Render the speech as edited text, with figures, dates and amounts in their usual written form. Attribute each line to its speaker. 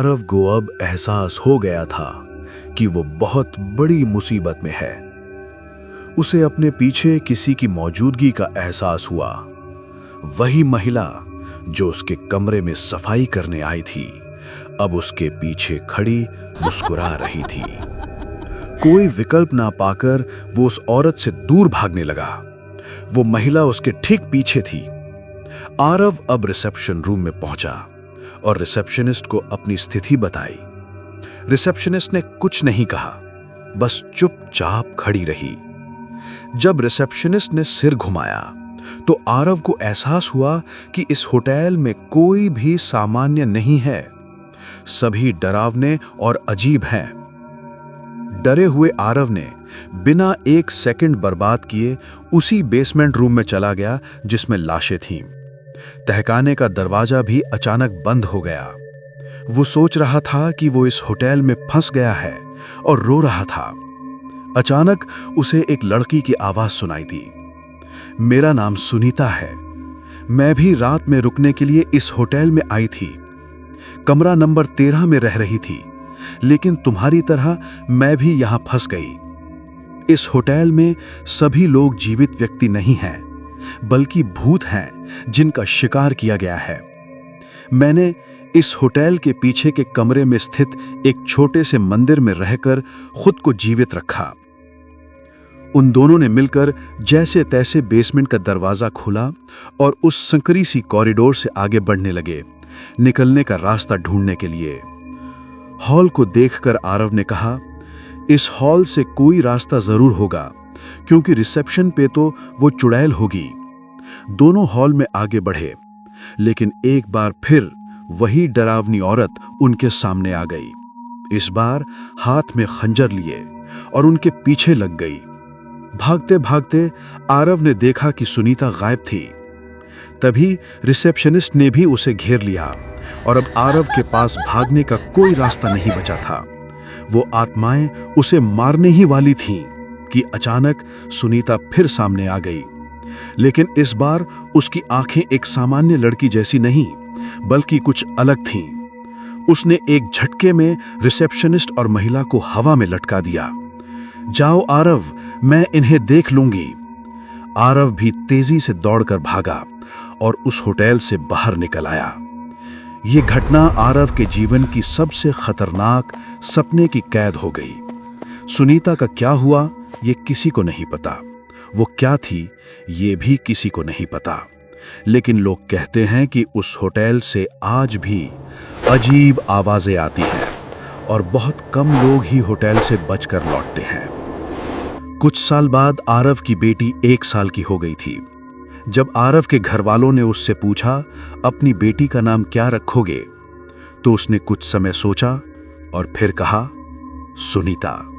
Speaker 1: आरव को अब एहसास हो गया था कि वो बहुत बड़ी मुसीबत में है। उसे अपने पीछे किसी की मौजूदगी का एहसास हुआ। वही महिला जो उसके कमरे में सफाई करने आई थी, अब उसके पीछे खड़ी मुस्कुरा रही थी। कोई विकल्प ना पाकर वो उस औरत से दूर भागने लगा। वो महिला उसके ठीक पीछे थी। आरव अब रिसेप्शन रूम में पहुंचा और रिसेप्शनिस्ट को अपनी स्थिति बताई। रिसेप्शनिस्ट ने कुछ नहीं कहा, बस चुपचाप खड़ी रही। जब रिसेप्शनिस्ट ने सिर घुमाया तो आरव को एहसास हुआ कि इस होटल में कोई भी सामान्य नहीं है। सभी डरावने और अजीब हैं। डरे हुए आरव ने बिना एक सेकंड बर्बाद किए उसी बेसमेंट रूम में चला गया जिसमें लाशें थीं। तहखाने का दरवाजा भी अचानक बंद हो गया। वो सोच रहा था कि वो इस होटल में फंस गया है और रो रहा था। अचानक उसे एक लड़की की आवाज सुनाई दी। मेरा नाम सुनीता है। मैं भी रात में रुकने के लिए इस होटल में आई थी। कमरा नंबर 13 में रह रही थी, लेकिन तुम्हारी तरह मैं भी यहां फंस गई। इस होटल में सभी लोग जीवित व्यक्ति नहीं हैं, बल्कि भूत हैं जिनका शिकार किया गया है। मैंने इस होटल के पीछे के कमरे में स्थित एक छोटे से मंदिर में रहकर खुद को जीवित रखा। उन दोनों ने मिलकर जैसे तैसे बेसमेंट का दरवाजा खोला और उस संकरी सी कॉरिडोर से आगे बढ़ने लगे, निकलने का रास्ता ढूंढने के लिए। हॉल को देखकर आरव ने कहा, इस हॉल से कोई रास्ता जरूर होगा, क्योंकि रिसेप्शन पे तो वो चुड़ैल होगी। दोनों हॉल में आगे बढ़े, लेकिन एक बार फिर वही डरावनी औरत उनके सामने आ गई। इस बार हाथ में खंजर लिए और उनके पीछे लग गई। भागते भागते आरव ने देखा कि सुनीता गायब थी। तभी रिसेप्शनिस्ट ने भी उसे घेर लिया और अब आरव के पास भागने का कोई रास्ता नहीं बचा था। वो आत्माएं उसे मारने ही वाली थीं कि अचानक सुनीता फिर सामने आ गई। लेकिन इस बार उसकी आंखें एक सामान्य लड़की जैसी नहीं, बल्कि कुछ अलग थीं। उसने एक झटके में रिसेप्शनिस्ट और महिला को हवा में लटका दिया। जाओ आरव, मैं इन्हें देख लूंगी। आरव भी तेजी से दौड़कर भागा और उस होटल से बाहर निकल आया। यह घटना आरव के जीवन की सबसे खतरनाक सपने की कैद हो गई। सुनीता का क्या हुआ ये किसी को नहीं पता। वो क्या थी ये भी किसी को नहीं पता। लेकिन लोग कहते हैं कि उस होटल से आज भी अजीब आवाजें आती हैं और बहुत कम लोग ही होटल से बचकर लौटते हैं। कुछ साल बाद आरव की बेटी 1 साल की हो गई थी। जब आरव के घर वालों ने उससे पूछा, अपनी बेटी का नाम क्या रखोगे, तो उसने कुछ समय सोचा और फिर कहा, सुनीता।